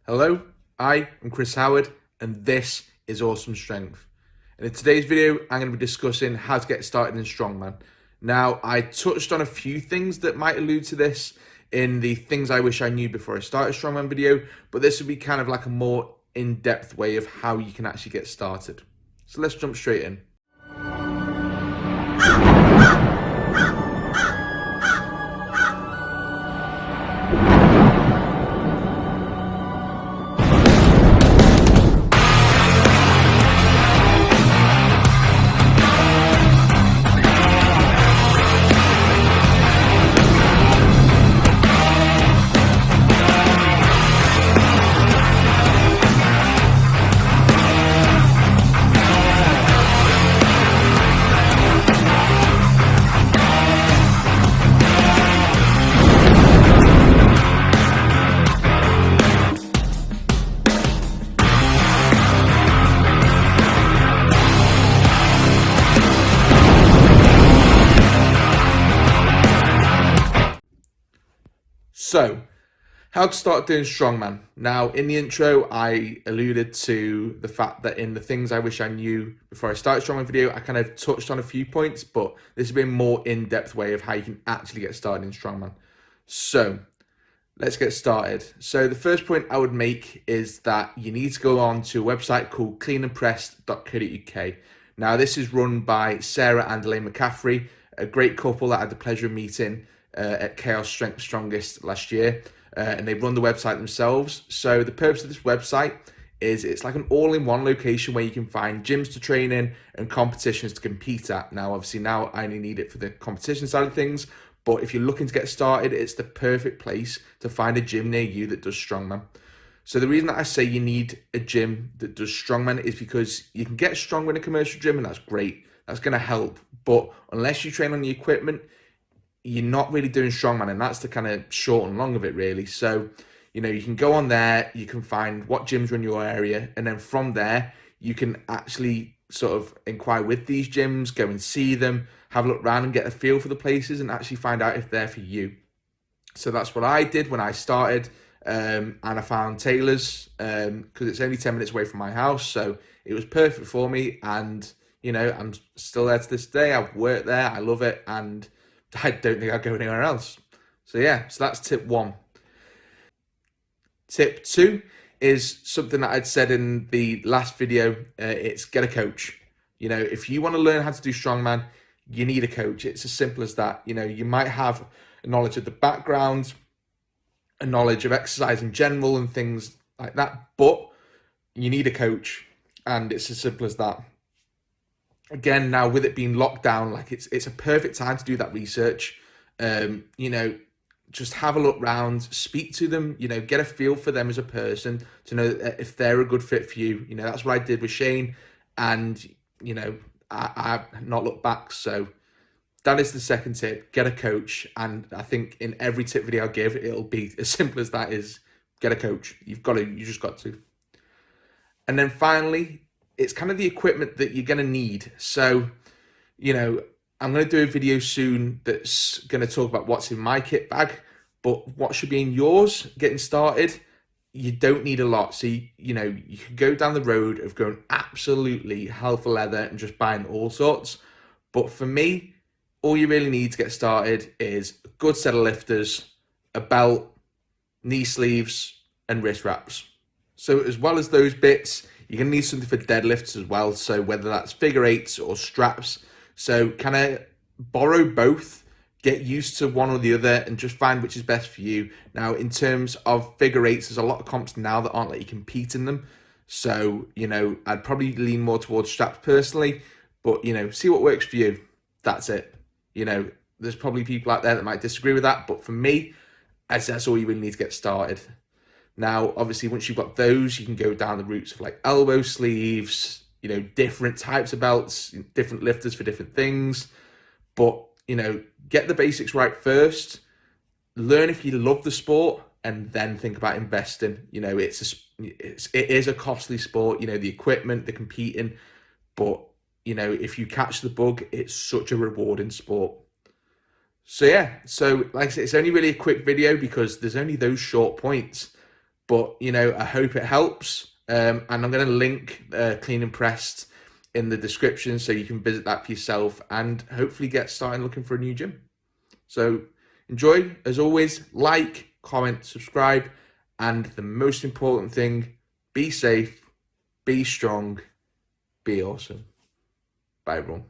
Hello, I am Chris Howard and this is Awesome Strength. And in today's video, I'm going to be discussing how to get started in Strongman. Now, I touched on a few things that might allude to this in the things I wish I knew before I started Strongman video, but this would be kind of like a more in-depth way of how you can actually get started. So let's jump straight in. So, how to start doing Strongman. Now, in the intro, I alluded to the fact that in the things I wish I knew before I started Strongman video, I kind of touched on a few points, but this has been a more in-depth way of how you can actually get started in Strongman. So, let's get started. So, the first point I would make is that you need to go on to a website called cleanandpressed.co.uk. Now, this is run by Sarah and Elaine McCaffrey, a great couple that I had the pleasure of meeting at Chaos Strength Strongest last year, and they run the website themselves. So the purpose of this website is it's like an all-in-one location where you can find gyms to train in and competitions to compete at. Now, obviously, now I only need it for the competition side of things, but if you're looking to get started, it's the perfect place to find a gym near you that does Strongman. So the reason that I say you need a gym that does Strongman is because you can get stronger in a commercial gym, and that's great. That's going to help. But unless you train on the equipment, you're not really doing Strongman, and that's the kind of short and long of it, really. So, you can go on there, you can find what gyms are in your area, and then from there, you can actually sort of inquire with these gyms, go and see them, have a look around and get a feel for the places and actually find out if they're for you. So that's what I did when I started, and I found Taylor's, because it's only 10 minutes away from my house, so it was perfect for me, and, I'm still there to this day. I've worked there, I love it, and I don't think I'd go anywhere else. So yeah, so that's tip one. Tip two is something that I'd said in the last video. It's get a coach. If you want to learn how to do Strongman, you need a coach. It's as simple as that. You might have a knowledge of the background, a knowledge of exercise in general and things like that, but you need a coach, and it's as simple as that. Again, now with it being locked down, like it's a perfect time to do that research. Just have a look round, speak to them, get a feel for them as a person to know if they're a good fit for you. That's what I did with Shane, and I've not looked back. So that is the second tip: get a coach. And I think in every tip video I give, it'll be as simple as that: is get a coach. You just got to. And then finally, it's kind of the equipment that you're going to need. So, I'm going to do a video soon that's going to talk about what's in my kit bag, but what should be in yours getting started. You don't need a lot. So, you can go down the road of going absolutely hell for leather and just buying all sorts. But for me, all you really need to get started is a good set of lifters, a belt, knee sleeves, and wrist wraps. So as well as those bits, you're going to need something for deadlifts as well. So whether that's figure eights or straps. So kind of borrow both, get used to one or the other, and just find which is best for you. Now, in terms of figure eights, there's a lot of comps now that aren't letting you compete in them. So, I'd probably lean more towards straps personally, but, see what works for you. That's it. There's probably people out there that might disagree with that, but for me, that's all you really need to get started. Now, obviously, once you've got those, you can go down the routes of like elbow sleeves, different types of belts, different lifters for different things. But, get the basics right first. Learn if you love the sport, and then think about investing. It is a costly sport, the equipment, the competing. But, if you catch the bug, it's such a rewarding sport. So, yeah. So, like I said, it's only really a quick video because there's only those short points. But, you know, I hope it helps. And I'm going to link Clean and Pressed in the description so you can visit that for yourself and hopefully get started looking for a new gym. So enjoy. As always, like, comment, subscribe, and the most important thing, be safe, be strong, be awesome. Bye, everyone.